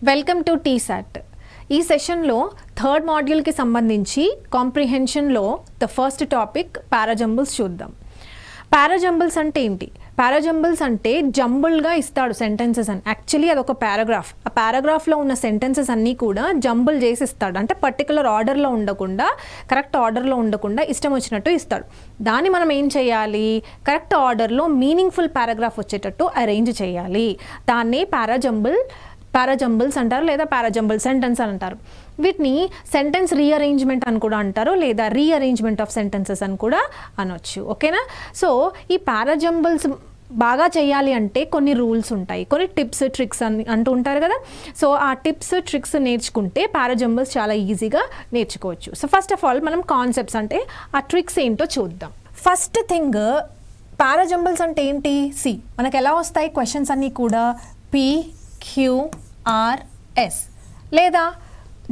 Welcome to T-SAT. ఈ సెషన్లో third మాడ్యూల్కి సంబంధించి కాంప్రిహెన్షన్లో ద ఫస్ట్ టాపిక్ పారాజంబుల్స్ చూద్దాం. పారాజంబుల్స్ అంటే ఏంటి? పారాజంబుల్స్ అంటే జంబుల్గా ఇస్తాడు సెంటెన్సెస్ అని. యాక్చువల్లీ అదొక పారాగ్రాఫ్. ఆ పారాగ్రాఫ్లో ఉన్న సెంటెన్సెస్ అన్నీ కూడా జంబుల్ చేసి ఇస్తాడు. అంటే పర్టికులర్ ఆర్డర్లో ఉండకుండా, కరెక్ట్ ఆర్డర్లో ఉండకుండా ఇష్టం వచ్చినట్టు ఇస్తాడు. దాన్ని మనం ఏం చేయాలి? కరెక్ట్ ఆర్డర్లో మీనింగ్ఫుల్ పారాగ్రాఫ్ వచ్చేటట్టు అరేంజ్ చేయాలి. దాన్నే పారాజంబుల్స్ అంటారు, లేదా పారాజంబుల్ సెంటెన్స్ అని అంటారు. వీటిని సెంటెన్స్ రీఅరేంజ్మెంట్ అని కూడా అంటారు, లేదా రీఅరేంజ్మెంట్ ఆఫ్ సెంటెన్సెస్ అని కూడా అనొచ్చు. ఓకేనా? సో ఈ పారాజంబుల్స్ బాగా చేయాలి అంటే కొన్ని రూల్స్ ఉంటాయి, కొన్ని టిప్స్ ట్రిక్స్ అని అంటూ ఉంటారు కదా. సో ఆ టిప్స్ ట్రిక్స్ నేర్చుకుంటే పారాజంబుల్స్ చాలా ఈజీగా నేర్చుకోవచ్చు. సో ఫస్ట్ ఆఫ్ ఆల్ మనం కాన్సెప్ట్స్ అంటే ఆ ట్రిక్స్ ఏంటో చూద్దాం. ఫస్ట్ థింగ్, పారాజంబుల్స్ అంటే ఏంటి? సి, మనకు ఎలా వస్తాయి క్వశ్చన్స్ అన్నీ కూడా PQRS, లేదా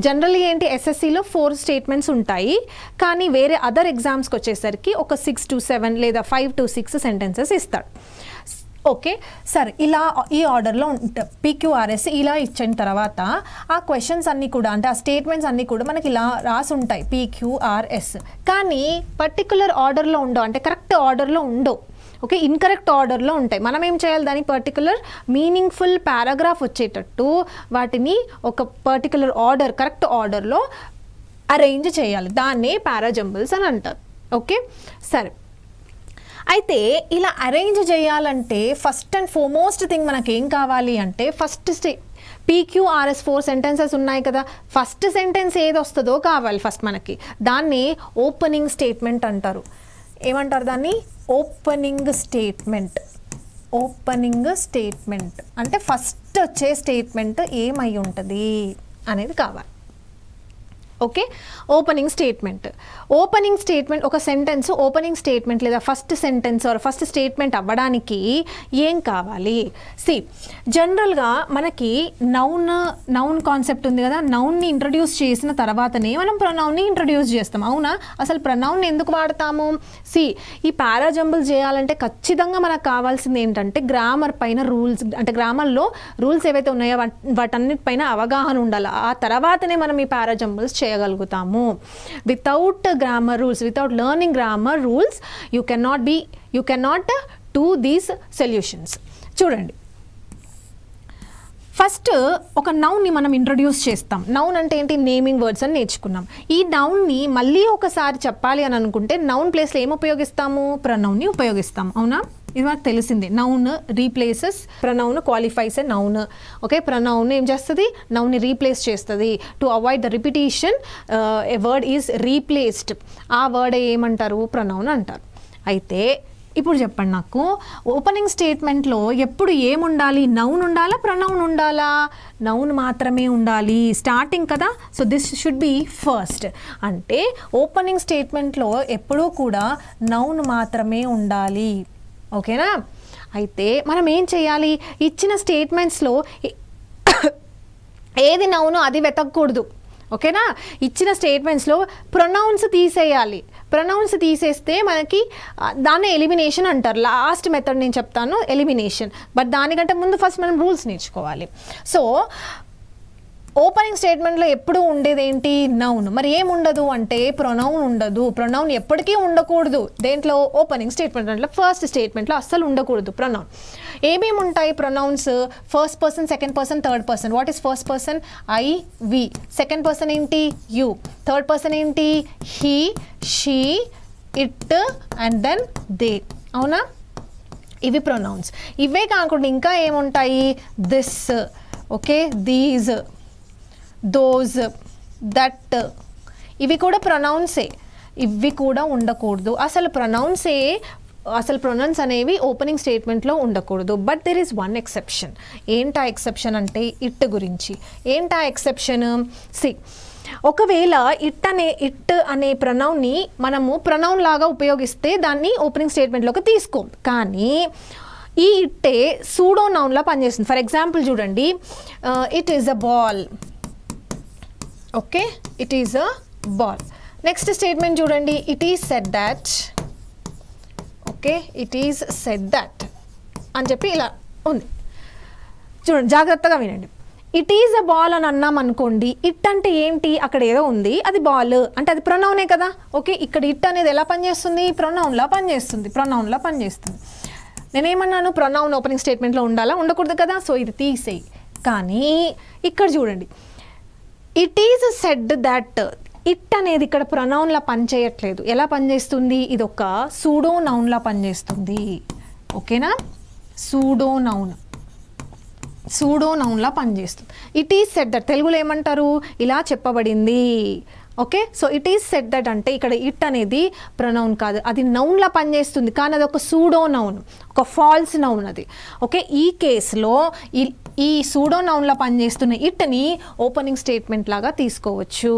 జనరల్లీ ఏంటి ఎస్ఎస్సిలో 4 స్టేట్మెంట్స్ ఉంటాయి, కానీ వేరే అదర్ ఎగ్జామ్స్కి వచ్చేసరికి ఒక 6 to 7 లేదా 5 to 6 సెంటెన్సెస్ ఇస్తాడు. ఓకే, సరే, ఇలా ఈ ఆర్డర్లో PQRS ఇలా ఇచ్చిన తర్వాత ఆ క్వశ్చన్స్ అన్నీ కూడా, అంటే ఆ స్టేట్మెంట్స్ అన్నీ కూడా మనకి ఇలా రాసి ఉంటాయి PQRS, కానీ పర్టికులర్ ఆర్డర్లో ఉండవు, అంటే కరెక్ట్ ఆర్డర్లో ఉండవు. ఓకే, ఇన్కరెక్ట్ ఆర్డర్లో ఉంటాయి. మనం ఏం చేయాలి? దానికి పర్టికులర్ మీనింగ్ఫుల్ పారాగ్రాఫ్ వచ్చేటట్టు వాటిని ఒక పర్టికులర్ ఆర్డర్, కరెక్ట్ ఆర్డర్లో అరేంజ్ చేయాలి. దాన్నే పారాజంబుల్స్ అని అంటారు. ఓకే, సరే, అయితే ఇలా అరేంజ్ చేయాలంటే ఫస్ట్ అండ్ ఫార్మోస్ట్ థింగ్ మనకి ఏం కావాలి అంటే, ఫస్ట్ PQRS 4 సెంటెన్సెస్ ఉన్నాయి కదా, ఫస్ట్ సెంటెన్స్ ఏది వస్తుందో కావాలి ఫస్ట్ మనకి. దాన్ని ఓపెనింగ్ స్టేట్మెంట్ అంటారు. ఏమంటారు దాన్ని? Opening statement. ఓపెనింగ్ స్టేట్మెంట్ అంటే ఫస్ట్ వచ్చే స్టేట్మెంట్ ఏమై ఉంటుంది అనేది కావాలి. Okay, opening statement. Opening statement, ఒక సెంటెన్స్ ఓపెనింగ్ స్టేట్మెంట్ లేదా first sentence or first statement అవ్వడానికి ఏం కావాలి? సి, జనరల్గా మనకి నౌన్ కాన్సెప్ట్ ఉంది కదా, నౌన్ని ఇంట్రడ్యూస్ చేసిన తర్వాతనే మనం ప్రొనౌన్ని ఇంట్రడ్యూస్ చేస్తాం. అవునా? అసలు ప్రొనౌన్ ఎందుకు వాడతాము? సి, ఈ పారాజంబుల్ చేయాలంటే ఖచ్చితంగా మనకు కావాల్సింది ఏంటంటే గ్రామర్ పైన రూల్స్, అంటే గ్రామర్లో రూల్స్ ఏవైతే ఉన్నాయో వాటన్నిటిపైన అవగాహన ఉండాలి. ఆ తర్వాతనే మనం ఈ పారాజంబుల్స్ చేయగలుగుతాము. Without grammar rules, without learning grammar rules, you cannot do these solutions. చూడండి, ఫస్ట్ ఒక నౌన్ని మనం ఇంట్రడ్యూస్ చేస్తాం. నౌన్ అంటే ఏంటి? నేమింగ్ వర్డ్స్ అని నేర్చుకున్నాం. ఈ నౌన్ని మళ్ళీ ఒకసారి చెప్పాలి అని అనుకుంటే నౌన్ ప్లేస్లో ఏం ఉపయోగిస్తాము? ప్రొనౌన్ని ఉపయోగిస్తాం. అవునా? ఇది మనకు తెలిసిందే. Noun replaces pronoun, qualifies a noun. Okay, pronoun ఏం చేస్తుంది? నౌన్ని రీప్లేస్ చేస్తుంది. To avoid the repetition a word is replaced. ఆ వర్డ్ ఏమంటారు? ప్రొనౌన్ అంటారు. అయితే ఇప్పుడు చెప్పండి నాకు, ఓపెనింగ్ స్టేట్మెంట్లో ఎప్పుడు ఏముండాలి? నౌన్ ఉండాలా, ప్రొనౌన్ ఉండాలా? నౌన్ మాత్రమే ఉండాలి. స్టార్టింగ్ కదా, so this should be first. అంటే ఓపెనింగ్ స్టేట్మెంట్లో ఎప్పుడూ కూడా నౌన్ మాత్రమే ఉండాలి. ఓకేనా? అయితే మనం ఏం చేయాలి? ఇచ్చిన స్టేట్మెంట్స్లో ఏది నౌను అది వెతకూడదు. ఓకేనా? ఇచ్చిన స్టేట్మెంట్స్లో ప్రొనౌన్స్ తీసేయాలి. ప్రొనౌన్స్ తీసేస్తే మనకి దాన్ని ఎలిమినేషన్ అంటారు. లాస్ట్ మెథడ్ నేను చెప్తాను, ఎలిమినేషన్. బట్ దానికంటే ముందు ఫస్ట్ మనం రూల్స్ నేర్చుకోవాలి. సో ఓపెనింగ్ స్టేట్మెంట్లో ఎప్పుడు ఉండేది ఏంటి? నౌన్. మరి ఏముండదు అంటే ప్రొనౌన్ ఉండదు. ప్రొనౌన్ ఎప్పటికీ ఉండకూడదు. దేంట్లో? ఓపెనింగ్ స్టేట్మెంట్ అంటే ఫస్ట్ స్టేట్మెంట్లో అస్సలు ఉండకూడదు ప్రొనౌన్. ఏమేమి ఉంటాయి pronouns? First person, second person, third person. What is first person? I, we. Second person ఏంటి? యూ. థర్డ్ పర్సన్ ఏంటి? He, she, it and then they. అవునా? ఇవి ప్రొనౌన్స్. ఇవే కాకుండా ఇంకా ఏముంటాయి? This, okay, these, those, that. ఇవి కూడా ప్రొనౌన్సే. ఇవి కూడా ఉండకూడదు. అసలు ప్రొనౌన్స్ అనేవి ఓపెనింగ్ స్టేట్మెంట్లో ఉండకూడదు. But there is one exception. ఏంటా ఎక్సెప్షన్ అంటే ఇట్ గురించి. ఏంటా ఎక్సెప్షన్? సి, ఒకవేళ ఇట్ అనే ప్రొనౌన్ని మనము ప్రొనౌన్ లాగా ఉపయోగిస్తే దాన్ని ఓపెనింగ్ స్టేట్మెంట్లోకి తీసుకోం. కానీ ఈ ఇట్టే సూడో నౌన్లా పనిచేస్తుంది. ఫర్ ఎగ్జాంపుల్ చూడండి, it is a ball. Okay, it is a ball. Next statement చూడండి, it is said that. Okay, it is said that అని చెప్పి ఇలా ఉంది. చూడండి, జాగ్రత్తగా వినండి. ఇట్ ఈజ్ అ బాల్ అని అన్నాం అనుకోండి, ఇట్ అంటే ఏంటి, అక్కడ ఏదో ఉంది, అది బాల్ అంటే అది ప్రొనౌనే కదా. ఓకే, ఇక్కడ ఇట్ అనేది ఎలా పనిచేస్తుంది, ప్రొనౌన్లా పనిచేస్తుంది. నేనేమన్నాను, ప్రొనౌన్ ఓపెనింగ్ స్టేట్మెంట్లో ఉండాలా, ఉండకూడదు కదా. సో ఇది తీసేయి. కానీ ఇక్కడ చూడండి, it is said that, it అనేది ఇక్కడ ప్రొనౌన్లా పనిచేయట్లేదు. ఎలా పనిచేస్తుంది, ఇది ఒక సూడో నౌన్లా పనిచేస్తుంది. ఓకేనా, సూడో నౌన్లా పనిచేస్తుంది. ఇట్ ఈజ్ సెడ్ దట్ తెలుగులో ఏమంటారు, ఇలా చెప్పబడింది. Okay, so it is said that అంటే ఇక్కడ ఇట్ అనేది ప్రొనౌన్ కాదు, అది నౌన్లా పనిచేస్తుంది. కానీ అది ఒక సూడో నౌన్, ఒక ఫాల్స్ నౌన్ అది. ఓకే, ఈ కేసులో ఈ సూడో నౌన్లా పనిచేస్తున్న ఇట్ని ఓపెనింగ్ స్టేట్మెంట్ లాగా తీసుకోవచ్చు.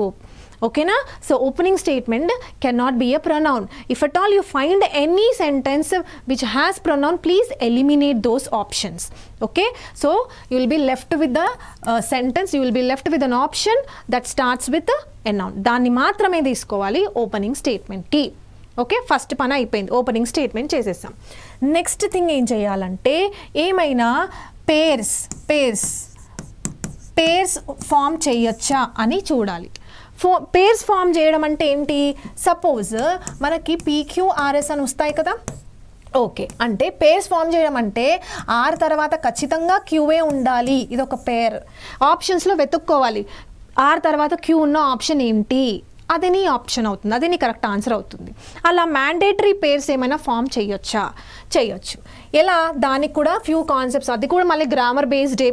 ఓకేనా, so opening statement cannot be a pronoun. If at all you find any sentence which has pronoun, please eliminate those options. Okay, so you will be left with the sentence, you will be left with an option that starts with a noun. దాన్ని మాత్రమే తీసుకోవాలి opening స్టేట్మెంట్కి. Okay, first పని అయిపోయింది, opening statement చేసేసాం. Next thing ఏం చేయాలంటే, ఏమైనా pairs form చేయొచ్చా అని చూడాలి. పేర్స్ ఫామ్ చేయడం అంటే ఏంటి, సపోజ్ మనకి PQRS అని వస్తాయి కదా. ఓకే, అంటే పేర్స్ ఫామ్ చేయడం అంటే ఆర్ తర్వాత ఖచ్చితంగా క్యూఏ ఉండాలి, ఇది ఒక పేర్. ఆప్షన్స్లో వెతుక్కోవాలి, ఆర్ తర్వాత క్యూ ఉన్న ఆప్షన్ ఏంటి, అది నీ ఆప్షన్ అవుతుంది, అది నీ కరెక్ట్ ఆన్సర్ అవుతుంది. అలా మ్యాండేటరీ పేర్స్ ఏమైనా ఫామ్ చేయొచ్చు. ఎలా, దానికి కూడా ఫ్యూ కాన్సెప్ట్స్, అది కూడా మళ్ళీ గ్రామర్ బేస్డే.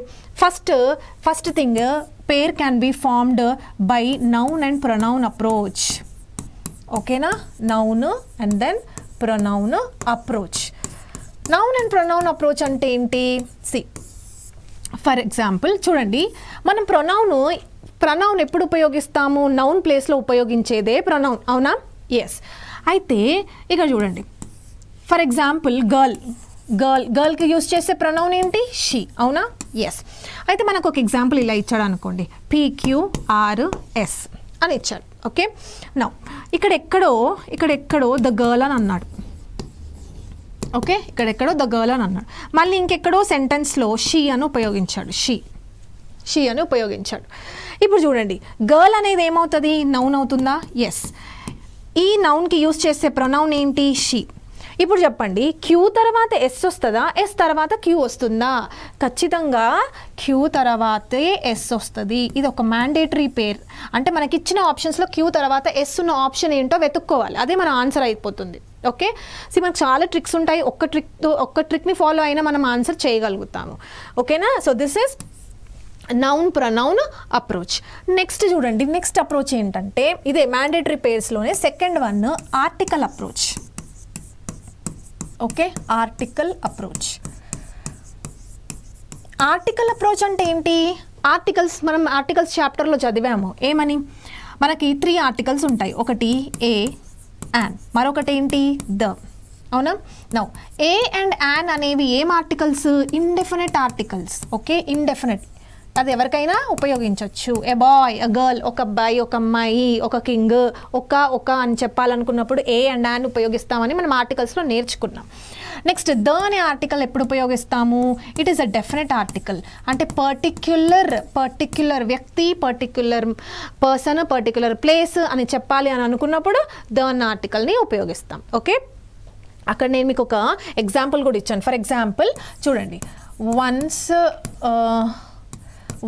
First thing, pair can be formed by noun and pronoun approach. ఓకేనా, noun and then pronoun approach. noun and pronoun approach అంటే ఏంటి, సి ఫర్ ఎగ్జాంపుల్ చూడండి, మనం ప్రొనౌన్ ఎప్పుడు ఉపయోగిస్తాము, నౌన్ ప్లేస్లో ఉపయోగించేదే ప్రొనౌన్, అవునా. ఎస్, అయితే ఇక్కడ చూడండి, ఫర్ ఎగ్జాంపుల్ గర్ల్కి యూజ్ చేసే ప్రొనౌన్ ఏంటి, షీ, అవునా. ఎస్, అయితే మనకు ఒక ఎగ్జాంపుల్ ఇలా ఇచ్చాడు అనుకోండి, PQRS అని ఇచ్చాడు. ఓకే, నౌ ఇక్కడ ఎక్కడో ద గర్ల్ అని అన్నాడు. ఓకే, ఇక్కడెక్కడో ద గర్ల్ అని అన్నాడు. మళ్ళీ ఇంకెక్కడో సెంటెన్స్లో షీ అని ఉపయోగించాడు. ఇప్పుడు చూడండి, గర్ల్ అనేది ఏమవుతుంది, నౌన్ అవుతుందా. ఎస్, ఈ నౌన్కి యూజ్ చేసే ప్రొనౌన్ ఏంటి, షీ. ఇప్పుడు చెప్పండి, క్యూ తర్వాత ఎస్ వస్తుందా, ఎస్ తర్వాత క్యూ వస్తుందా, ఖచ్చితంగా క్యూ తర్వాతే ఎస్ వస్తుంది. ఇది ఒక మ్యాండేటరీ పేర్. అంటే మనకి ఇచ్చిన ఆప్షన్స్లో క్యూ తర్వాత ఎస్ ఉన్న ఆప్షన్ ఏంటో వెతుక్కోవాలి, అదే మన ఆన్సర్ అయిపోతుంది. ఓకే, సో మనకు చాలా ట్రిక్స్ ఉంటాయి, ఒక్క ట్రిక్ని ఫాలో అయినా మనం ఆన్సర్ చేయగలుగుతాము. ఓకేనా, so this is noun pronoun approach. Next చూడండి, నెక్స్ట్ అప్రోచ్ ఏంటంటే, ఇదే మ్యాండేటరీ పేర్స్లోనే second one, article approach. Okay, article approach అంటే ఏంటి, మనం ఆర్టికల్స్ చాప్టర్లో చదివాము. ఏమని, మనకి 3 ఆర్టికల్స్ ఉంటాయి. ఒకటి ఏ అండ్, మరొకటి ఏంటి ద, అవునా. నౌ ఏ అండ్ యాన్ అనేవి ఏం articles, indefinite articles. Okay, indefinite, అది ఎవరికైనా ఉపయోగించవచ్చు. ఏ బాయ్, ఎ గర్ల్, ఒక అబ్బాయి, ఒక అమ్మాయి, ఒక కింగ్, ఒక అని చెప్పాలనుకున్నప్పుడు ఏ అండ్ యాన్ ఉపయోగిస్తామని మనం ఆర్టికల్స్లో నేర్చుకున్నాం. నెక్స్ట్ ద అనే ఆర్టికల్ ఎప్పుడు ఉపయోగిస్తాము, it is a definite article. అంటే పర్టిక్యులర్ వ్యక్తి, పర్టిక్యులర్ పర్సన్, పర్టిక్యులర్ ప్లేస్ అని చెప్పాలి అని అనుకున్నప్పుడు ద అన్న ఆర్టికల్ని ఉపయోగిస్తాం. ఓకే, అక్కడ నేను మీకు ఒక ఎగ్జాంపుల్ కూడా ఇచ్చాను. ఫర్ ఎగ్జాంపుల్ చూడండి,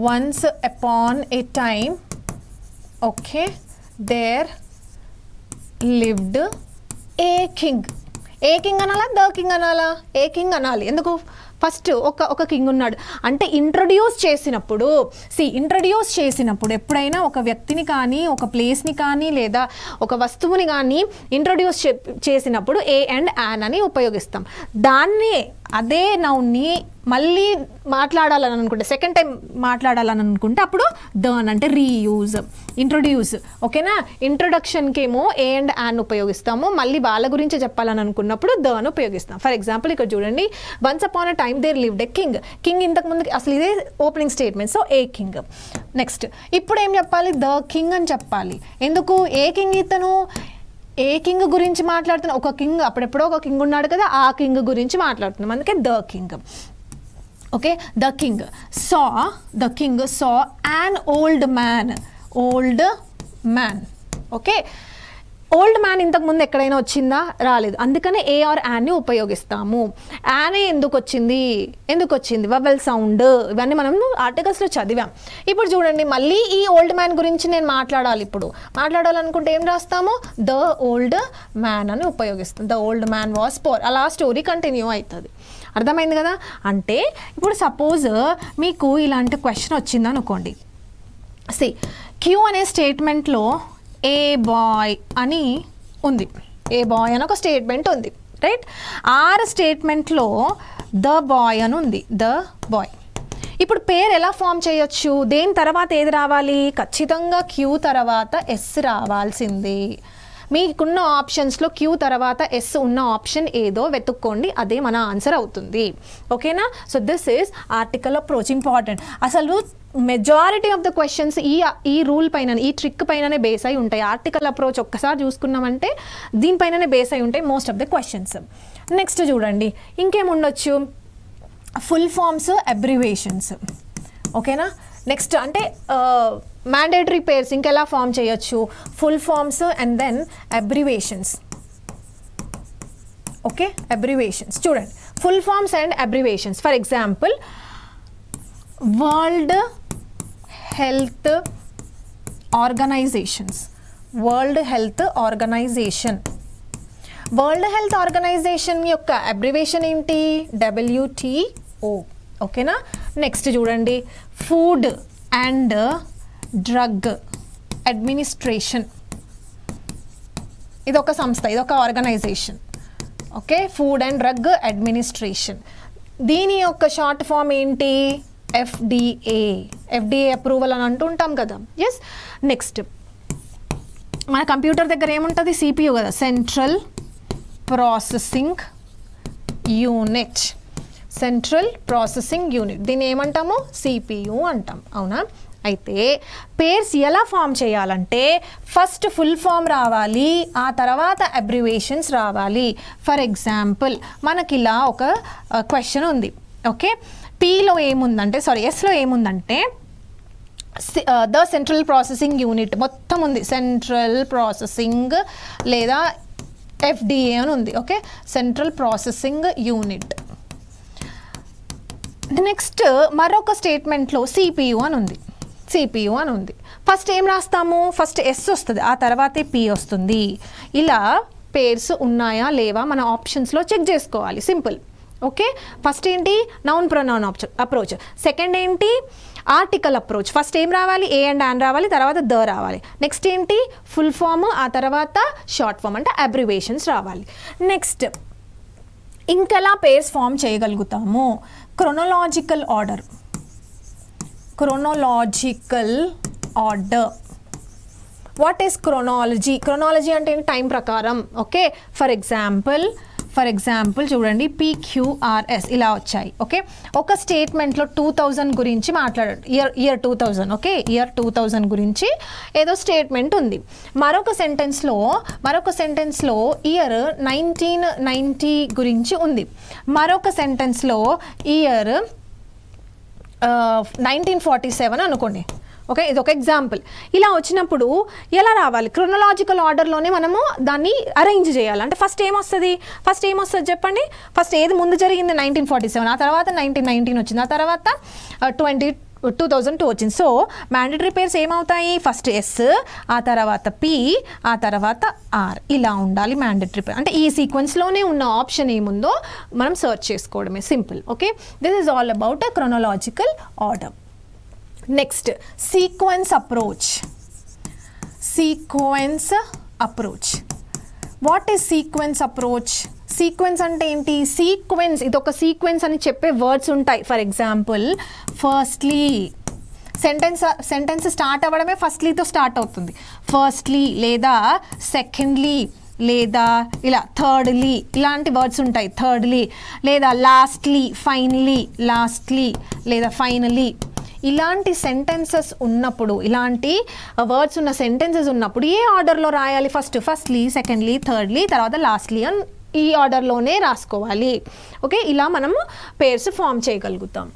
once upon a time, okay, there lived a king. A king అనాలా, ద కింగ్ అనాలా, ఏ కింగ్ అనాలి. ఎందుకు, ఫస్ట్ ఒక కింగ్ ఉన్నాడు అంటే ఇంట్రడ్యూస్ చేసినప్పుడు ఎప్పుడైనా ఒక వ్యక్తిని కానీ, ఒక ప్లేస్ని కానీ, లేదా ఒక వస్తువుని కానీ ఇంట్రడ్యూస్ చేసినప్పుడు ఏ అండ్ యాన్ అని ఉపయోగిస్తాం. అదే నౌన్ని మళ్ళీ మాట్లాడాలని అనుకుంటే, సెకండ్ టైం మాట్లాడాలని అనుకుంటే అప్పుడు దర్న్ అంటే రీయూజ్, ఇంట్రొడ్యూస్. ఓకేనా, ఇంట్రొడక్షన్కి ఏమో ఏ అండ్ యాన్ ఉపయోగిస్తాము, మళ్ళీ వాళ్ళ గురించి చెప్పాలని అనుకున్నప్పుడు దర్న్ ఉపయోగిస్తాం. ఫర్ ఎగ్జాంపుల్ ఇక్కడ చూడండి, once upon a time there lived a king. King ఇంతకుముందు అసలు ఇదే opening statement, so a king. Next ఇప్పుడు ఏం చెప్పాలి, ద కింగ్ అని చెప్పాలి. ఎందుకు, ఏ కింగ్ ఇతను, ఏ కింగ్ గురించి మాట్లాడుతున్నాం, ఒక కింగ్, అప్పుడెప్పుడో ఒక కింగ్ ఉన్నాడు కదా, ఆ కింగ్ గురించి మాట్లాడుతున్నాం, అందుకే the king. Okay, the king saw an old man. Okay, old man ఇంతకు ముందు ఎక్కడైనా వచ్చిందా? రాలేదు. అందుకనే ఏ ఆర్ యాన్ని ఉపయోగిస్తాము. యానే ఎందుకు వచ్చింది వవెల్ సౌండ్. ఇవన్నీ మనం ఆర్టికల్స్లో చదివాం. ఇప్పుడు చూడండి, మళ్ళీ ఈ ఓల్డ్ మ్యాన్ గురించి నేను మాట్లాడాలనుకుంటే ఏం రాస్తాము? ద ఓల్డ్ మ్యాన్ అని ఉపయోగిస్తాం. The old man was poor. అలా స్టోరీ కంటిన్యూ అవుతుంది. అర్థమైంది కదా? అంటే ఇప్పుడు సపోజ్ మీకు ఇలాంటి క్వశ్చన్ వచ్చింది అనుకోండి. క్యూ అనే స్టేట్మెంట్లో ఏ బాయ్ అని ఉంది. ఏ బాయ్ అని ఒక స్టేట్మెంట్ ఉంది, రైట్? ఆర్ స్టేట్మెంట్లో ద బాయ్ అని ఉంది. The boy. ఇప్పుడు పేరు ఎలా ఫామ్ చేయొచ్చు? దేని తర్వాత ఏది రావాలి? ఖచ్చితంగా క్యూ తర్వాత ఎస్ రావాల్సిందే. మీకున్న ఆప్షన్స్లో క్యూ తర్వాత ఎస్ ఉన్న ఆప్షన్ ఏదో వెతుక్కోండి, అదే మన ఆన్సర్ అవుతుంది. ఓకేనా? So this is article approach. Important. అసలు మెజారిటీ ఆఫ్ ద క్వశ్చన్స్ ఈ రూల్ పైన, ఈ ట్రిక్ పైననే బేస్ అయి ఉంటాయి. ఆర్టికల్ అప్రోచ్ ఒక్కసారి చూసుకున్నామంటే దీనిపైననే బేస్ అయి ఉంటాయి most of the questions. Next చూడండి, ఇంకేముండొచ్చు? Full forms, abbreviations. ఓకేనా? నెక్స్ట్ అంటే మ్యాండేటరీ పేర్స్ ఇంకెలా ఫామ్ చేయొచ్చు? Full forms and then abbreviations. Okay, abbreviations చూడండి. Full forms and abbreviations. For example, world health organisations. World health organisation. World health organisation యొక్క abbreviation ఏంటి? WTO. ఓకేనా? Next చూడండి, food and drug administration. ఇదొక సంస్థ, ఇదొక organisation. Okay, food and drug administration. దీని యొక్క షార్ట్ ఫామ్ ఏంటి? FDA. FDA అప్రూవల్ అని అంటుంటాం కదా. ఎస్. నెక్స్ట్, మన కంప్యూటర్ దగ్గర ఏముంటుంది? CPU కదా, central processing unit. Central processing unit. దీన్ని ఏమంటాము? CPU అంటాం. అవునా? అయితే పేర్స్ ఎలా ఫామ్ చేయాలంటే ఫస్ట్ ఫుల్ ఫామ్ రావాలి, ఆ తర్వాత అబ్రివేషన్స్ రావాలి. ఫర్ ఎగ్జాంపుల్, మనకి ఇలా ఒక క్వశ్చన్ ఉంది. ఓకే, Pలో ఏముందంటే, ఎస్లో ఏముందంటే ద సెంట్రల్ ప్రాసెసింగ్ యూనిట్ మొత్తం ఉంది. సెంట్రల్ ప్రాసెసింగ్ లేదా FDA అని ఉంది. Okay, central processing unit. Next మరొక స్టేట్మెంట్లో CPU అని ఉంది. ఫస్ట్ ఏం రాస్తాము? ఫస్ట్ ఎస్ వస్తుంది, ఆ తర్వాతే P వస్తుంది. ఇలా పేర్స్ ఉన్నాయా లేవా మన ఆప్షన్స్లో చెక్ చేసుకోవాలి. సింపుల్. ఓకే, ఫస్ట్ ఏంటి? Noun pronoun approach. సెకండ్ ఏంటి? Article approach. ఫస్ట్ ఏం రావాలి? ఏ అండ్ యాన్ రావాలి, తర్వాత ద రావాలి. నెక్స్ట్ ఏంటి? ఫుల్ ఫామ్, ఆ తర్వాత షార్ట్ ఫామ్ అంటే అబ్రివేషన్స్ రావాలి. నెక్స్ట్ ఇంకెలా పేర్స్ ఫామ్ చేయగలుగుతాము? Chronological order. What is chronology? Chronology అంటే టైం ప్రకారం. ఓకే, ఫర్ ఎగ్జాంపుల్ చూడండి, PQRS ఇలా వచ్చాయి. ఓకే, ఒక స్టేట్మెంట్లో 2000 గురించి మాట్లాడాడు. ఇయర్ 2000. ఓకే, ఇయర్ 2000 గురించి ఏదో స్టేట్మెంట్ ఉంది. మరొక సెంటెన్స్లో ఇయర్ 1990 గురించి ఉంది. మరొక సెంటెన్స్లో ఇయర్ 1947 అనుకోండి. ఓకే, ఇది ఒక ఎగ్జాంపుల్. ఇలా వచ్చినప్పుడు ఎలా రావాలి? క్రొనలాజికల్ ఆర్డర్లోనే మనము దాన్ని అరేంజ్ చేయాలి. అంటే ఫస్ట్ ఏమొస్తుంది చెప్పండి? ఫస్ట్ ఏది ముందు జరిగింది? 1947. ఆ తర్వాత 1919 వచ్చింది. ఆ తర్వాత 2002 వచ్చింది. సో మ్యాండేటరీ పేర్స్ ఏమవుతాయి? ఫస్ట్ ఎస్, ఆ తర్వాత P, ఆ తర్వాత R. ఇలా ఉండాలి మ్యాండేటరీ పేర్. అంటే ఈ సీక్వెన్స్లోనే ఉన్న ఆప్షన్ ఏముందో మనం సర్చ్ చేసుకోవడమే. Simple. Okay, this is all about a chronological order. Next, sequence approach. What is sequence approach? Sequence అంటే ఏంటి? సీక్వెన్స్, ఇది ఒక సీక్వెన్స్ అని చెప్పే వర్డ్స్ ఉంటాయి. For example, firstly. Sentence start అవ్వడమే ఫస్ట్లీతో స్టార్ట్ అవుతుంది. ఫస్ట్లీ లేదా సెకండ్లీ లేదా ఇలా థర్డ్లీ, ఇలాంటి వర్డ్స్ ఉంటాయి. థర్డ్లీ లేదా లాస్ట్లీ, లేదా ఫైనలీ. ఇలాంటి సెంటెన్సెస్ ఉన్నప్పుడు, ఇలాంటి వర్డ్స్ ఉన్న సెంటెన్సెస్ ఉన్నప్పుడు ఏ ఆర్డర్లో రాయాలి? ఫస్ట్లీ, సెకండ్లీ, థర్డ్లీ, తర్వాత లాస్ట్లీ అని ఈ ఆర్డర్లోనే రాసుకోవాలి. ఓకే, ఇలా మనము పేర్స్ ఫామ్ చేయగలుగుతాం.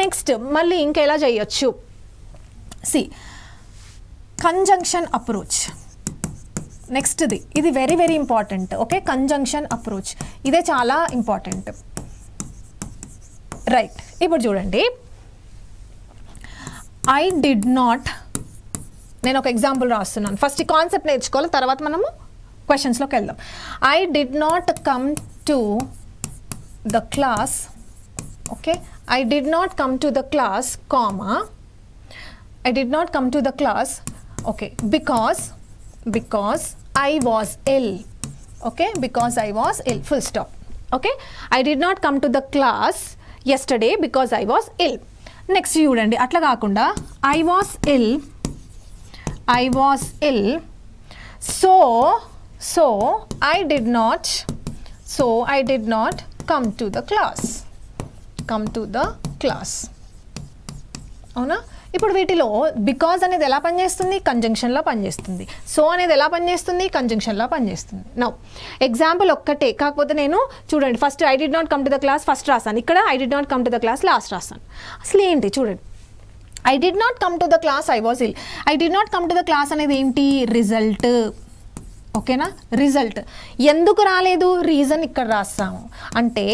నెక్స్ట్ మళ్ళీ ఇంకా ఎలా చేయొచ్చు, సి కంజంక్షన్ అప్రోచ్. నెక్స్ట్ది ఇది very very important. Okay, conjunction approach ఇదే చాలా ఇంపార్టెంట్. రైట్, ఇప్పుడు చూడండి, ఐ డిడ్ నాట్, నేను ఒక ఎగ్జాంపుల్ రాస్తున్నాను. ఫస్ట్ ఈ కాన్సెప్ట్ నేర్చుకోవాలి, తర్వాత మనము క్వశ్చన్స్లోకి వెళ్దాం. I did not come to the class. Okay, I did not come to the class comma, I did not come to the class, okay, because I was ill. Okay, because I was ill, full stop. Okay, I did not come to the class yesterday because I was ill. Next చూడండి, అట్లా కాకుండా I was ill, so I did not come to the class. అవునా? ఇప్పుడు వీటిలో because అనేది ఎలా పనిచేస్తుంది, కంజంక్షన్లో పనిచేస్తుంది. సో అనేది ఎలా పనిచేస్తుంది, కంజంక్షన్లో పనిచేస్తుంది. నౌ ఎగ్జాంపుల్ ఒక్కటే, కాకపోతే నేను చూడండి first I did not come to the class first రాసాను, ఇక్కడ I did not come to the class last రాసాను. అసలు ఏంటి చూడండి, I did not come to the class, I was ill. I did not come to the class అనేది ఏంటి, result. ఓకేనా, result. ఎందుకు రాలేదు, రీజన్ ఇక్కడ రాస్తాము. అంటే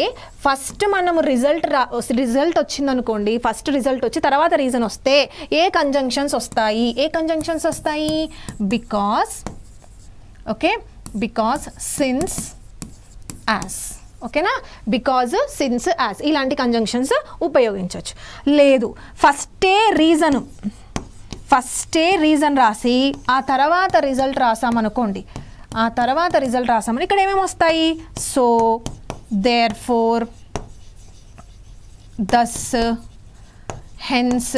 ఫస్ట్ మనము రిజల్ట్ వచ్చిందనుకోండి, ఫస్ట్ రిజల్ట్ వచ్చి తర్వాత రీజన్ వస్తే ఏ కంజంక్షన్స్ వస్తాయి, because. Okay, because, since, as. ఓకేనా, బికాజ్, సిన్స్, యాజ్ ఇలాంటి కంజంక్షన్స్ ఉపయోగించవచ్చు. లేదు, ఫస్టే రీజన్ రాసి ఆ తర్వాత రిజల్ట్ రాసామనుకోండి, ఇక్కడ ఏమేమి వస్తాయి, so, therefore, thus, hence,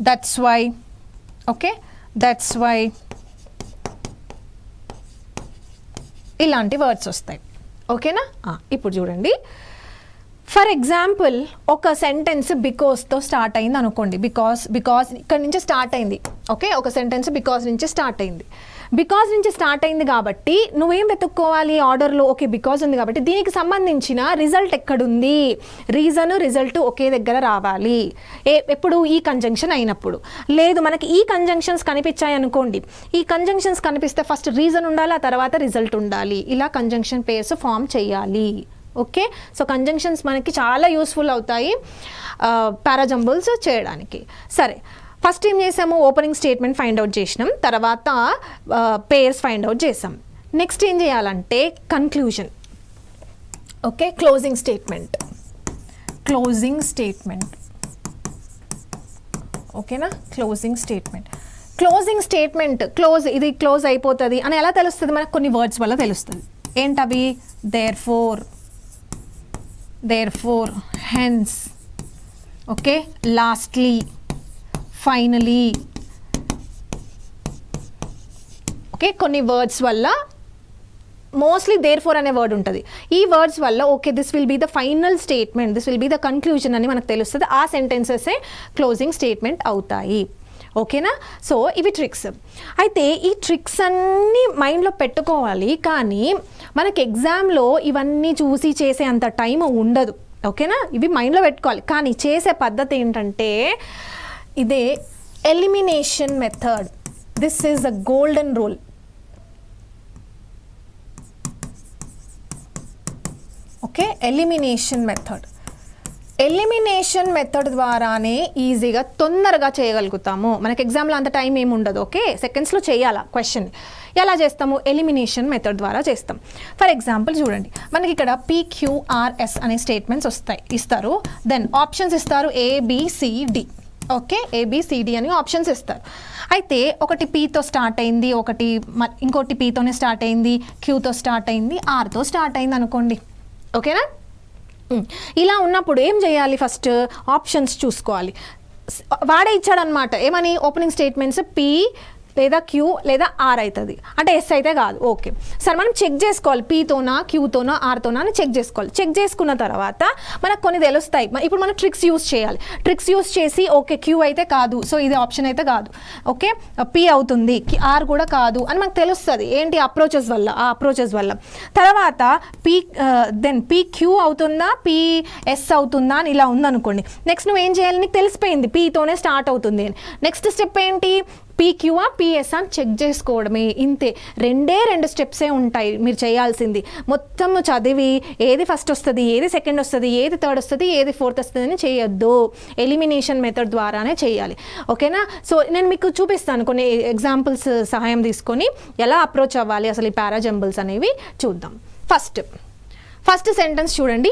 that's why. Okay, that's why ఇలాంటి వర్డ్స్ వస్తాయి. ఓకేనా, ఇప్పుడు చూడండి, ఫర్ ఎగ్జాంపుల్ ఒక సెంటెన్స్ బికాస్తో స్టార్ట్ అయింది అనుకోండి, బికాస్ ఇక్కడ నుంచి స్టార్ట్ అయింది. ఓకే, ఒక సెంటెన్స్ బికాస్ నుంచి స్టార్ట్ అయింది కాబట్టి నువ్వేం వెతుక్కోవాలి ఆర్డర్లో. ఓకే, బికాస్ ఉంది కాబట్టి దీనికి సంబంధించిన రిజల్ట్ ఎక్కడుంది, రిజల్ట్ ఒకే దగ్గర రావాలి. ఎప్పుడు, ఈ కంజంక్షన్ అయినప్పుడు. లేదు మనకి ఈ కంజంక్షన్స్ కనిపించాయి అనుకోండి, ఈ కంజంక్షన్స్ కనిపిస్తే ఫస్ట్ రీజన్ ఉండాలి, ఆ తర్వాత రిజల్ట్ ఉండాలి. ఇలా కంజంక్షన్ పేర్స్ ఫామ్ చేయాలి. ఓకే, సో కంజంక్షన్స్ మనకి చాలా యూస్ఫుల్ అవుతాయి పారాజంబుల్స్ చేయడానికి. సరే, ఫస్ట్ ఏం చేసాము, ఓపెనింగ్ స్టేట్మెంట్ ఫైండ్ అవుట్ చేసినాం, తర్వాత పేర్స్ ఫైండ్ అవుట్ చేసాం. నెక్స్ట్ ఏం చేయాలంటే కన్క్లూజన్. Okay, closing statement. ఓకేనా, క్లోజింగ్ స్టేట్మెంట్ ఇది క్లోజ్ అయిపోతుంది అని ఎలా తెలుస్తుంది మనకు, కొన్ని వర్డ్స్ వల్ల తెలుస్తుంది. ఏంటవి, therefore, hence, okay, lastly, finally. Okay, కొన్ని వర్డ్స్ వల్ల, మోస్ట్లీ therefore అనే వర్డ్ ఉంటుంది. ఈ వర్డ్స్ వల్ల okay this will be the final statement, this will be the conclusion అని మనకు తెలుస్తుంది. ఆ సెంటెన్సెసే క్లోజింగ్ స్టేట్మెంట్ అవుతాయి. ఓకేనా, సో ఇవి ట్రిక్స్. అయితే ఈ ట్రిక్స్ అన్నీ మైండ్లో పెట్టుకోవాలి, కానీ మనకి ఎగ్జామ్లో ఇవన్నీ చూసి చేసే అంత టైం ఉండదు. ఓకేనా, ఇవి మైండ్లో పెట్టుకోవాలి, కానీ చేసే పద్ధతి ఏంటంటే ఇదే elimination method. This is the golden rule. Okay, elimination method ద్వారానే ఈజీగా తొందరగా చేయగలుగుతాము. మనకి ఎగ్జామ్లో అంత టైం ఏమి ఉండదు. ఓకే, సెకండ్స్లో చేయాలా క్వశ్చన్. ఎలా చేస్తాము, ఎలిమినేషన్ మెథడ్ ద్వారా చేస్తాం. ఫర్ ఎగ్జాంపుల్ చూడండి, మనకి ఇక్కడ PQRS అనే స్టేట్మెంట్స్ ఇస్తారు. దెన్ ఆప్షన్స్ ఇస్తారు, ABCD. ఓకే, ABCD అని ఆప్షన్స్ ఇస్తారు. అయితే ఒకటి Pతో స్టార్ట్ అయింది, ఇంకోటి Pతోనే స్టార్ట్ అయింది, Qతో స్టార్ట్ అయింది, Rతో స్టార్ట్ అయింది అనుకోండి. ఓకేనా, ఇలా ఉన్నప్పుడు ఏం చేయాలి, ఫస్ట్ ఆప్షన్స్ చూసుకోవాలి. వాడే ఇచ్చాడనమాట, ఏమని, ఓపెనింగ్ స్టేట్మెంట్స్ లేదా క్యూ లేదా ఆర్ అవుతుంది, అంటే ఎస్ అయితే కాదు. ఓకే సరే, మనం చెక్ చేసుకోవాలి పీతోనా క్యూతోనా ఆర్తోనా అని చెక్ చేసుకోవాలి. చెక్ చేసుకున్న తర్వాత మనకు కొన్ని తెలుస్తాయి. ఇప్పుడు మనం ట్రిక్స్ యూస్ చేయాలి. ట్రిక్స్ యూస్ చేసి ఓకే క్యూ అయితే కాదు, సో ఇది ఆప్షన్ అయితే కాదు, ఓకే పీ అవుతుంది, ఆర్ కూడా కాదు అని మనకు తెలుస్తుంది. ఏంటి అప్రోచెస్ వల్ల, ఆ అప్రోచెస్ వల్ల. తర్వాత దెన్ పీ క్యూ అవుతుందా పిఎస్ అవుతుందా అని ఇలా ఉందనుకోండి. నెక్స్ట్ నువ్వు ఏం చేయాలి, నీకు తెలిసిపోయింది పీతోనే స్టార్ట్ అవుతుంది అని. నెక్స్ట్ స్టెప్ ఏంటి, పీక్యూఆ పిఎస్ అని చెక్ చేసుకోవడమే. ఇంతే, రెండు స్టెప్సే ఉంటాయి మీరు చేయాల్సింది. మొత్తం చదివి ఏది ఫస్ట్ వస్తుంది, ఏది సెకండ్ వస్తుంది, ఏది థర్డ్ వస్తుంది, ఏది ఫోర్త్ వస్తుంది అని చేయొద్దు. ఎలిమినేషన్ మెథడ్ ద్వారానే చేయాలి. ఓకేనా? సో నేను మీకు చూపిస్తాను కొన్ని ఎగ్జాంపుల్స్ సహాయం తీసుకొని ఎలా అప్రోచ్ అవ్వాలి అసలు ఈ పారాజంబుల్స్ అనేవి చూద్దాం. ఫస్ట్ సెంటెన్స్ చూడండి.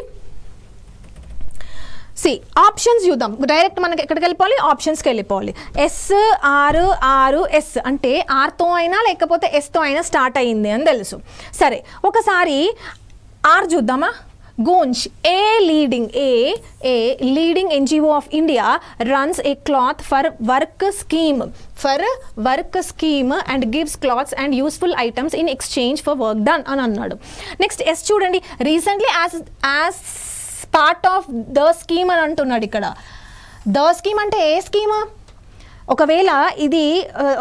ఆప్షన్స్ చూద్దాం. డైరెక్ట్ మనకి ఎక్కడికి వెళ్ళిపోవాలి, ఆప్షన్స్కి వెళ్ళిపోవాలి. ఎస్ ఆరు ఎస్ అంటే ఆర్తో అయినా లేకపోతే ఎస్తో అయినా స్టార్ట్ అయ్యింది అని తెలుసు. సరే ఒకసారి ఆర్ చూద్దామా. గూంజ్ ఏ leading NGO of India runs A cloth for work scheme and gives clothes and useful items in exchange for work done అని అన్నాడు. నెక్స్ట్ ఎస్ చూడండి, recently as part of the scheme అని అంటున్నాడు. ఇక్కడ ద స్కీమ్ అంటే ఏ scheme? ఒకవేళ ఇది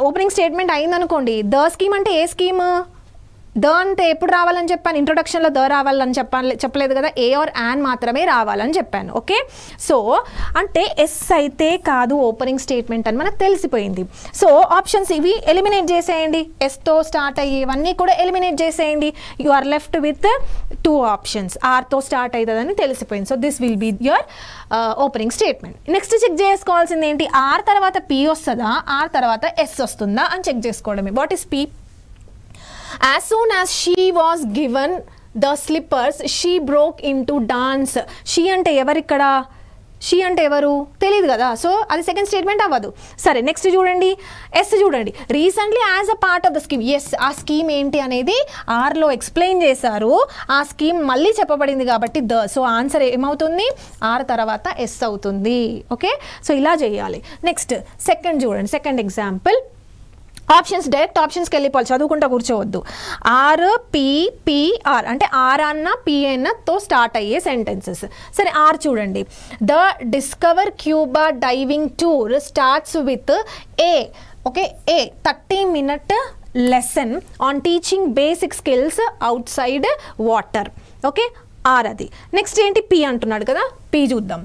opening statement అయిందనుకోండి, ద స్కీమ్ అంటే ఏ స్కీమ్? ద అంటే ఎప్పుడు రావాలని చెప్పాను, ఇంట్రొడక్షన్లో ద రావాలని చెప్పలేదు కదా, ఏ ఆర్ యాన్ మాత్రమే రావాలని చెప్పాను. ఓకే, సో అంటే ఎస్ అయితే కాదు ఓపెనింగ్ స్టేట్మెంట్ అని మనకు తెలిసిపోయింది. సో ఆప్షన్స్ ఇవి ఎలిమినేట్ చేసేయండి. ఎస్తో స్టార్ట్ అయ్యేవన్నీ కూడా ఎలిమినేట్ చేసేయండి. You are left with 2 options. ఆర్తో స్టార్ట్ అవుతుందని తెలిసిపోయింది. So this will be your opening statement. Next check చేసుకోవాల్సింది ఏంటి, ఆర్ తర్వాత పి వస్తుందా, ఆర్ తర్వాత ఎస్ వస్తుందా అని చెక్ చేసుకోవడమే. What is P? As soon as she was given the slippers, she broke into dance. She అంటే ఎవరు ఇక్కడ? షీ అంటే ఎవరు తెలియదు కదా, సో అది సెకండ్ స్టేట్మెంట్ అవ్వదు. సరే నెక్స్ట్ చూడండి, ఎస్ చూడండి. Recently as a part of the scheme. S, ఆ స్కీమ్ ఏంటి అనేది ఆర్లో ఎక్స్ప్లెయిన్ చేశారు. ఆ స్కీమ్ మళ్ళీ చెప్పబడింది కాబట్టి ద. సో ఆన్సర్ ఏమవుతుంది, ఆర్ తర్వాత ఎస్ అవుతుంది. ఓకే, సో ఇలా చేయాలి. నెక్స్ట్ సెకండ్ చూడండి, సెకండ్ ఎగ్జాంపుల్. ఆప్షన్స్ డైరెక్ట్ ఆప్షన్స్కి వెళ్ళిపోవాలి, చదువుకుంటా కూర్చోవద్దు. ఆర్ పిఆర్ అంటే ఆర్ అన్న పి అన్నతో స్టార్ట్ అయ్యే సెంటెన్సెస్. సరే ఆర్ చూడండి, the discover scuba diving tour starts with a. Okay, a 30-minute lesson on teaching basic skills outside water. Okay, R అది. నెక్స్ట్ ఏంటి, పి అంటున్నాడు కదా, పి చూద్దాం.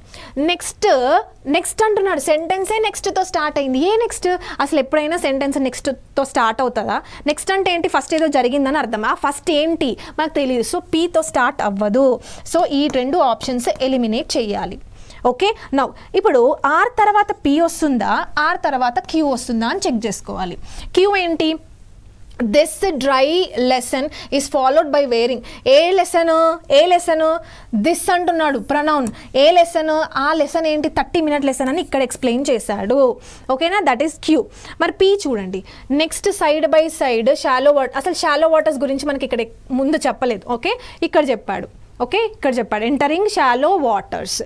నెక్స్ట్ అంటున్నాడు, సెంటెన్సే నెక్స్ట్తో స్టార్ట్ అయింది. ఏ నెక్స్ట్? అసలు ఎప్పుడైనా సెంటెన్స్ నెక్స్ట్తో స్టార్ట్ అవుతుందా? నెక్స్ట్ అంటే ఏంటి, ఫస్ట్ ఏదో జరిగిందని అర్థం. ఆ ఫస్ట్ ఏంటి మనకు తెలియదు, సో పీతో స్టార్ట్ అవ్వదు. సో ఈ 2 ఆప్షన్స్ ఎలిమినేట్ చేయాలి. ఓకే, నౌ ఇప్పుడు ఆర్ తర్వాత పి వస్తుందా, ఆర్ తర్వాత క్యూ వస్తుందా అని చెక్ చేసుకోవాలి. క్యూ ఏంటి, this dry lesson is followed by wearing. A lesson this అంటున్నాడు, ప్రనౌన్. ఏ లెసన్, ఆ లెసన్ ఏంటి, 30-minute లెసన్ అని ఇక్కడ ఎక్స్ప్లెయిన్ చేశాడు. ఓకేనా, దట్ ఈస్ క్యూ. మరి పీ చూడండి, next side by side shallow water. అసలు షాలో వాటర్స్ గురించి మనకి ఇక్కడ ముందు చెప్పలేదు. ఓకే, ఇక్కడ చెప్పాడు. ఓకే, ఇక్కడ చెప్పాడు ఎంటరింగ్ షాలో వాటర్స్.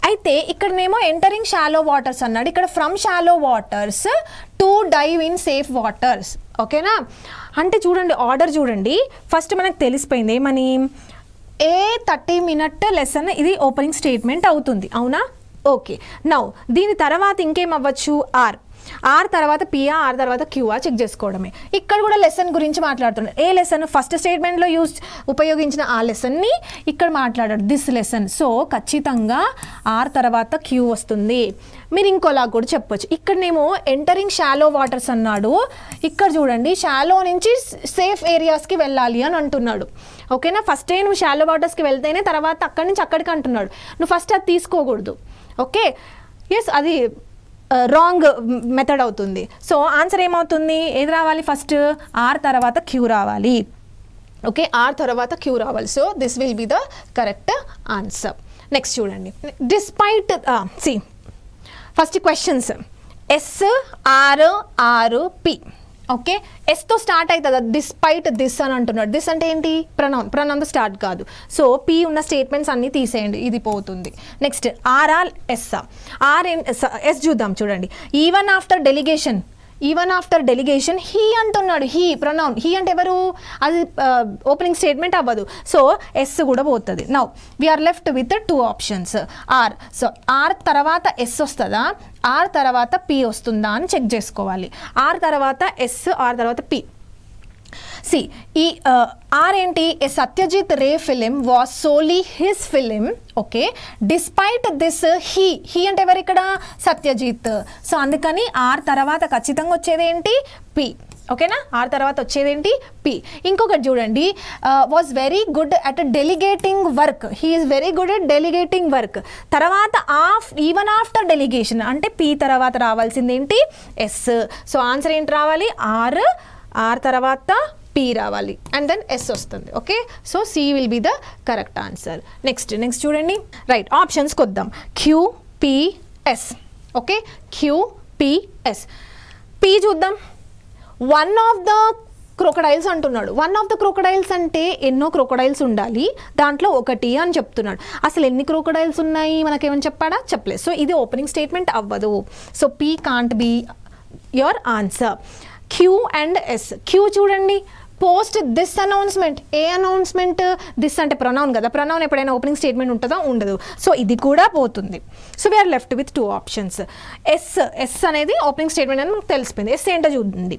అయితే ఇక్కడనేమో ఎంటరింగ్ షాలో వాటర్స్ అన్నాడు, ఇక్కడ from shallow waters to dive in safe waters. ఓకేనా, అంటే చూడండి ఆర్డర్ చూడండి. ఫస్ట్ మనకు తెలిసిపోయింది ఏమని, ఏ 30-minute లెసన్ ఇది ఓపెనింగ్ స్టేట్మెంట్ అవుతుంది, అవునా? ఓకే, నౌ దీని తర్వాత ఇంకేం అవ్వచ్చు, ఆర్ తర్వాత పిఆ, ఆర్ తర్వాత క్యూఆ చెక్ చేసుకోవడమే. ఇక్కడ కూడా లెసన్ గురించి మాట్లాడుతున్నాడు. ఏ లెసన్, ఫస్ట్ స్టేట్మెంట్లో ఉపయోగించిన ఆ లెసన్ని ఇక్కడ మాట్లాడాడు, దిస్ లెసన్. సో ఖచ్చితంగా ఆర్ తర్వాత క్యూ వస్తుంది. మీరు ఇంకోలా కూడా చెప్పొచ్చు, ఇక్కడనేమో ఎంటరింగ్ షాలో వాటర్స్ అన్నాడు, ఇక్కడ చూడండి షాలో నుంచి సేఫ్ ఏరియాస్కి వెళ్ళాలి అని అంటున్నాడు. ఓకేనా, ఫస్టే నువ్వు షాలో వాటర్స్కి వెళ్తేనే తర్వాత అక్కడి నుంచి అక్కడికి అంటున్నాడు. నువ్వు ఫస్ట్ అది తీసుకోకూడదు. ఓకే, ఎస్, అది రాంగ్ మెథడ్ అవుతుంది. సో ఆన్సర్ ఏమవుతుంది, ఏది రావాలి, ఫస్ట్ ఆర్ తర్వాత క్యూ రావాలి. ఓకే, ఆర్ తర్వాత క్యూ రావాలి. So this will be the correct answer. Next చూడండి, despite first questions. S R P. Okay, ఎస్తో స్టార్ట్ అవుతుందా, డిస్పైట్ దిస్ అని అంటున్నాడు. దిస్ అంటే ఏంటి, ప్రనౌన్తో స్టార్ట్ కాదు. సో పి ఉన్న స్టేట్మెంట్స్ అన్నీ తీసేయండి, ఇది పోతుంది. నెక్స్ట్ ఎస్ చూద్దాం చూడండి. Even after delegation, even after delegation he అంటున్నాడు, హీ ప్రొనౌన్, హీ అంటే ఎవరు, అది ఓపెనింగ్ స్టేట్మెంట్ అవ్వదు, సో ఎస్ కూడా పోతుంది. Now we are left with 2 options R. So R తర్వాత ఎస్ వస్తుందా, ఆర్ తర్వాత పి వస్తుందా అని చెక్ చేసుకోవాలి. ఆర్ తర్వాత ఎస్, ఆర్ తర్వాత పి. సి ఈ ఆర్ ఏంటి, a Satyajit Ray film was solely his film, okay, despite this he అంటే ఎవరు ఇక్కడ, సత్యజిత్. సో అందుకని ఆర్ తర్వాత ఖచ్చితంగా వచ్చేది ఏంటి, పి. ఓకేనా, ఆర్ తర్వాత వచ్చేది ఏంటి, పి. ఇంకొకటి చూడండి, was very good at delegating work, he is very good at delegating work. తర్వాత ఈవెన్ ఆఫ్టర్ డెలిగేషన్ అంటే పి తర్వాత రావాల్సింది ఏంటి, ఎస్. సో ఆన్సర్ ఏంటి రావాలి, ఆర్ తర్వాత పి రావాలి అండ్ దెన్ ఎస్ వస్తుంది. Okay, so C will be the correct answer. Next చూడండి, రైట్ ఆప్షన్స్కి వద్దాం. QPS, okay, QPS. పి చూద్దాం. వన్ ఆఫ్ ద క్రొకడైల్స్ అంటున్నాడు. వన్ ఆఫ్ ద క్రొకడైల్స్ అంటే ఎన్నో క్రొకడైల్స్ ఉండాలి, దాంట్లో ఒకటి అని చెప్తున్నాడు. అసలు ఎన్ని క్రొకడైల్స్ ఉన్నాయి మనకేమని చెప్పాడా, చెప్పలేదు. సో ఇది ఓపెనింగ్ స్టేట్మెంట్ అవ్వదు. So P can't be your answer. Q and S. Q చూడండి, post this announcement. A announcement, this అంటే ప్రొనౌన్ కదా, ప్రొనౌన్ ఎప్పుడైనా ఓపెనింగ్ స్టేట్మెంట్ ఉంటుందో, ఉండదు. సో ఇది కూడా పోతుంది. So we're left with 2 options. S అనేది ఓపెనింగ్ స్టేట్మెంట్ అని మనకు తెలిసిపోయింది. ఎస్ ఏంటో చూడండి.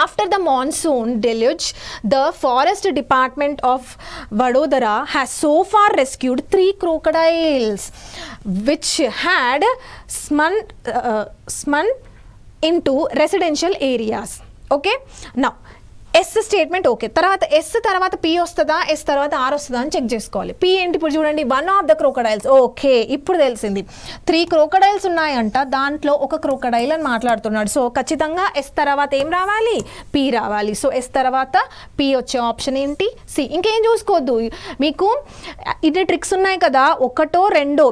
After the monsoon deluge, the forest department of Vadodara has so far rescued 3 crocodiles which had swum into residential areas. Okay, now S statement okay. తర్వాత S తర్వాత P వస్తుందా, S తర్వాత R వస్తుందా అని చెక్ చేసుకోవాలి. P ఏంటి ఇప్పుడు చూడండి, one of the crocodiles. Okay, ఇప్పుడు తెలిసింది 3 క్రోకడైల్స్ ఉన్నాయంట, దాంట్లో ఒక క్రోకడైల్ అని మాట్లాడుతున్నాడు. సో ఖచ్చితంగా ఎస్ తర్వాత ఏం రావాలి, పి రావాలి. సో ఎస్ తర్వాత పి వచ్చే ఆప్షన్ ఏంటి, సి. ఇంకేం చూసుకోవద్దు, మీకు ఇది ట్రిక్స్ ఉన్నాయి కదా, 1 2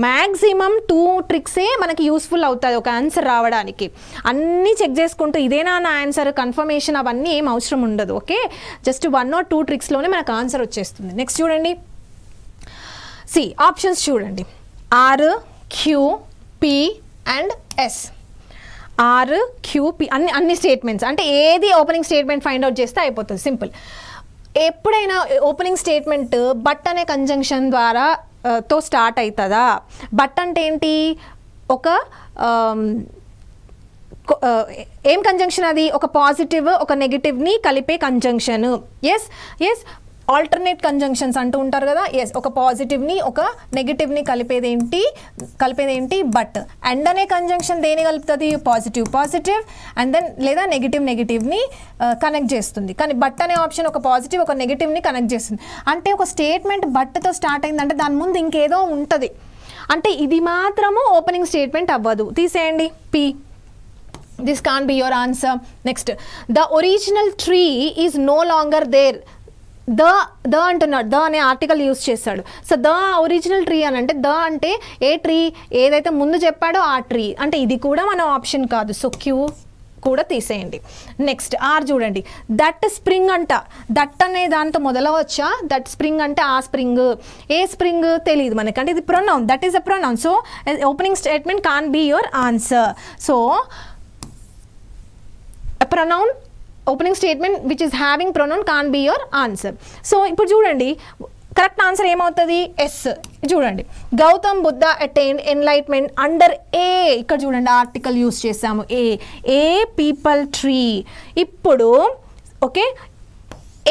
మ్యాక్సిమం 2 ట్రిక్సే మనకి యూస్ఫుల్ అవుతుంది ఒక ఆన్సర్ రావడానికి. అన్నీ చెక్ చేసుకుంటూ ఇదేనా నా ఆన్సర్ కన్ఫర్మేషన్ అవన్నీ ఏం అవసరం ఉండదు. ఓకే, జస్ట్ 1 or 2 ట్రిక్స్లోనే మనకు ఆన్సర్ వచ్చేస్తుంది. నెక్స్ట్ చూడండి, సి ఆప్షన్స్ చూడండి, R, Q, P and S. R, Q, P అన్ని స్టేట్మెంట్స్ అంటే ఏది ఓపెనింగ్ స్టేట్మెంట్ ఫైండ్ అవుట్ చేస్తే అయిపోతుంది, సింపుల్. ఎప్పుడైనా ఓపెనింగ్ స్టేట్మెంట్ బట్ అనే కంజంక్షన్ ద్వారా తో స్టార్ట్ అవుతుందా. బట్ అంటే ఏంటి, ఒక ఏం కంజంక్షన్ అది, ఒక పాజిటివ్ ఒక నెగిటివ్ని కలిపే కంజంక్షన్. ఎస్ ఆల్టర్నేట్ కంజంక్షన్స్ అంటూ ఉంటారు కదా. ఎస్, ఒక పాజిటివ్ని ఒక నెగిటివ్ని కలిపేది ఏంటి బట్. అండ్ అనే కంజంక్షన్ దేని కలుపుతుంది, పాజిటివ్ అండ్ దెన్ లేదా నెగిటివ్ని కనెక్ట్ చేస్తుంది. కానీ బట్ అనే ఆప్షన్ ఒక పాజిటివ్ ఒక నెగిటివ్ని కనెక్ట్ చేస్తుంది. అంటే ఒక స్టేట్మెంట్ బట్తో స్టార్ట్ అయిందంటే దాని ముందు ఇంకేదో ఉంటుంది, అంటే ఇది మాత్రము ఓపెనింగ్ స్టేట్మెంట్ అవ్వదు. తీసేయండి P. This can't be your answer. Next, the original tree is no longer there. The అంటున్నాడు, ద అనే ఆర్టికల్ యూజ్ చేస్తాడు. సో ద ఒరిజినల్ ట్రీ అని అంటే ద అంటే ఏ ట్రీ ఏదైతే ముందు చెప్పాడో ఆ ట్రీ, అంటే ఇది కూడా మన ఆప్షన్ కాదు. సో క్యూ కూడా తీసేయండి. నెక్స్ట్ ఆర్ చూడండి, దట్ స్ప్రింగ్ అంట. దట్ అనే దాంతో మొదలవచ్చా, దట్ స్ప్రింగ్ అంటే ఆ స్ప్రింగ్, ఏ స్ప్రింగ్ తెలియదు మనకి, అంటే ఇది pronoun, that is a pronoun. So opening statement can be your answer. So pronoun opening statement which is having pronoun can't be your answer. So ఇప్పుడు చూడండి కరెక్ట్ ఆన్సర్ ఏమవుతుంది, S. చూడండి, Gautam Buddha attained enlightenment under a. ఇక్కడ చూడండి article use చేసాము, a peepal tree. ఇప్పుడు okay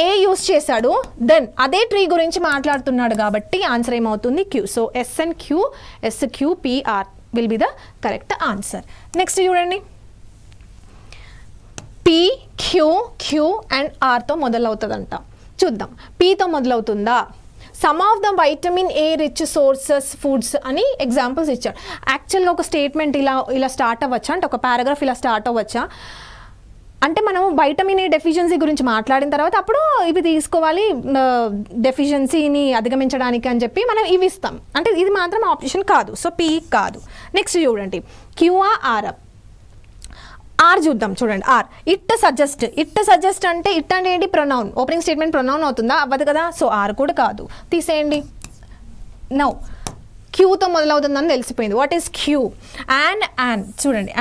a use చేశాడు, then అదే ట్రీ గురించి మాట్లాడుతున్నాడు కాబట్టి ఆన్సర్ ఏమవుతుంది, Q. So S and Q, S Q P R will be the correct answer. Next చూడండి, పి, క్యూ అండ్ ఆర్తో మొదలవుతుందంట. చూద్దాం, పీతో మొదలవుతుందా. Some of the vitamin A rich sources foods అని ఎగ్జాంపుల్స్ ఇచ్చాడు. యాక్చువల్గా ఒక స్టేట్మెంట్ ఇలా స్టార్ట్ అవ్వచ్చా, అంటే ఒక పారాగ్రాఫ్ ఇలా స్టార్ట్ అవ్వచ్చా అంటే మనం వైటమిన్ ఏ డెఫిషియన్సీ గురించి మాట్లాడిన తర్వాత అప్పుడు ఇవి తీసుకోవాలి డెఫిషియన్సీని అధిగమించడానికి అని చెప్పి మనం ఇవి ఇస్తాం, అంటే ఇది మాత్రం ఆప్షన్ కాదు. సో పీ కాదు. నెక్స్ట్ చూడండి, క్యూఆ ఆర్. ఆర్ చూద్దాం, చూడండి ఆర్. ఇట్ సజెస్ట్ అంటే ఇట్ అంటే ఏంటి, ప్రొనౌన్. ఓపెనింగ్ స్టేట్మెంట్ ప్రొనౌన్ అవుతుందా, అవ్వదు కదా. సో ఆర్ కూడా కాదు, తీసేయండి. నౌ క్యూతో మొదలవుతుందని తెలిసిపోయింది. వాట్ ఈస్ క్యూ, యాన్ చూడండి,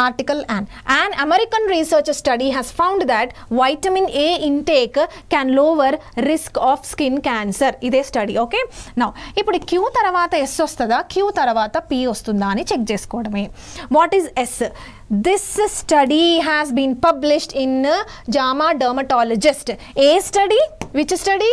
Article an American research study has found that vitamin A intake can lower risk of skin cancer. ఇదే స్టడీ. ఓకే, నౌ ఇప్పుడు Q తర్వాత S వస్తుందా, Q తర్వాత P వస్తుందా అని చెక్ చేసుకోవడమే. What is S? This study has been published in JAMA Dermatologist. A study? Which study?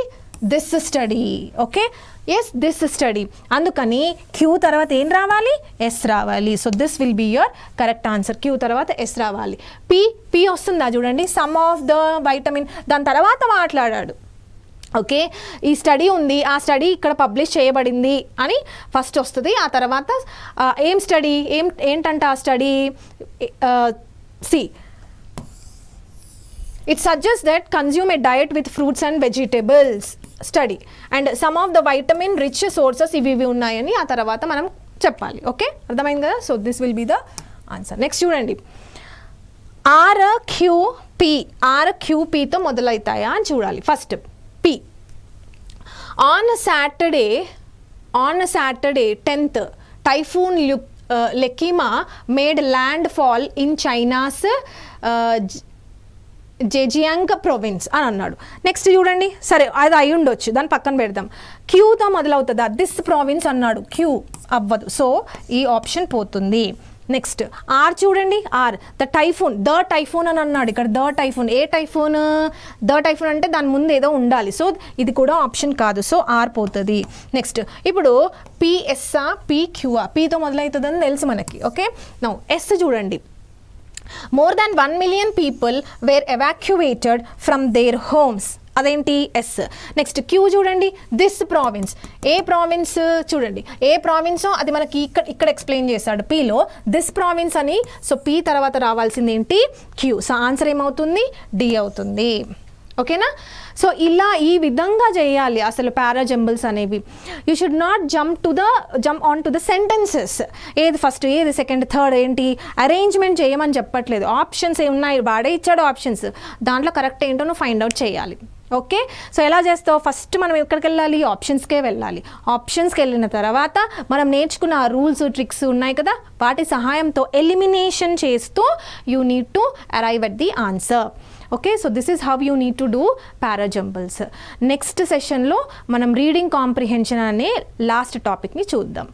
This study. Okay, yes, this study. అందుకని Q తర్వాత ఏం రావాలి, S రావాలి. So this will be your correct answer. Q తర్వాత S రావాలి. P వస్తుందా చూడండి, some of the vitamin, దాని తర్వాత మాట్లాడాడు. ఓకే, ఈ స్టడీ ఉంది, ఆ స్టడీ ఇక్కడ పబ్లిష్ చేయబడింది అని ఫస్ట్ వస్తుంది. ఆ తర్వాత ఏం స్టడీ, ఏంటంట ఆ study, C it suggests that consume a diet with fruits and vegetables study and some of the vitamin rich sources ఇవి ఉన్నాయని ఆ తర్వాత మనం చెప్పాలి. ఓకే, అర్థమైంది కదా. So this will be the answer. Next చూడండి, RQPతో మొదలవుతాయా అని చూడాలి. First P. On Saturday 10th, Typhoon Lekima made landfall in China's Zhejiang province అని అన్నాడు. నెక్స్ట్ చూడండి, సరే అది అయి ఉండొచ్చు, దాన్ని పక్కన పెడదాం. క్యూతో మొదలవుతుందా, దిస్ ప్రావిన్స్ అన్నాడు, క్యూ అవ్వదు, సో ఈ ఆప్షన్ పోతుంది. నెక్స్ట్ ఆర్ చూడండి, ద టైఫూన్ అని అన్నాడు ఇక్కడ. The typhoon, A typhoon, the typhoon అంటే దాని ముందు ఏదో ఉండాలి, సో ఇది కూడా ఆప్షన్ కాదు, సో ఆర్ పోతుంది. నెక్స్ట్ ఇప్పుడు పిఎస్ఆ, పిక్యూఆ, పితో మొదలవుతుందని తెలుసు మనకి. ఓకే, నౌ ఎస్ చూడండి, more than 1 million people were evacuated from their homes. అదేంటి, ఎస్. నెక్స్ట్ క్యూ చూడండి, దిస్ ప్రావిన్స్, ఏ ప్రావిన్స్ చూడండి, ఏ ప్రావిన్సో అది మనకి ఇక్కడ ఎక్స్ప్లెయిన్ చేశాడు పీలో, దిస్ ప్రావిన్స్ అని. సో పీ తర్వాత రావాల్సింది ఏంటి, క్యూ. సో ఆన్సర్ ఏమవుతుంది, డి అవుతుంది. ఓకేనా. సో ఇలా ఈ విధంగా చేయాలి అసలు పారాజంబుల్స్ అనేవి. You should not jump on to the sentences, ఏది ఫస్ట్, ఏది సెకండ్, థర్డ్, ఏంటి అరేంజ్మెంట్ చేయమని చెప్పట్లేదు. ఆప్షన్స్ ఏమున్నాయి, వాడే ఇచ్చాడు ఆప్షన్స్, దాంట్లో కరెక్ట్ ఏంటో నువ్వు ఫైండ్ అవుట్ చేయాలి. ఓకే, సో ఎలా చేస్తావు, ఫస్ట్ మనం ఎక్కడికి వెళ్ళాలి, ఆప్షన్స్కే వెళ్ళాలి. ఆప్షన్స్కి వెళ్ళిన తర్వాత మనం నేర్చుకున్న ఆ రూల్స్ ట్రిక్స్ ఉన్నాయి కదా, వాటి సహాయంతో ఎలిమినేషన్ చేస్తూ you need to arrive at the answer. Okay, so this is how you need to do parajumbles. Next సెషన్లో మనం రీడింగ్ కాంప్రిహెన్షన్ అనే లాస్ట్ టాపిక్ని చూద్దాం.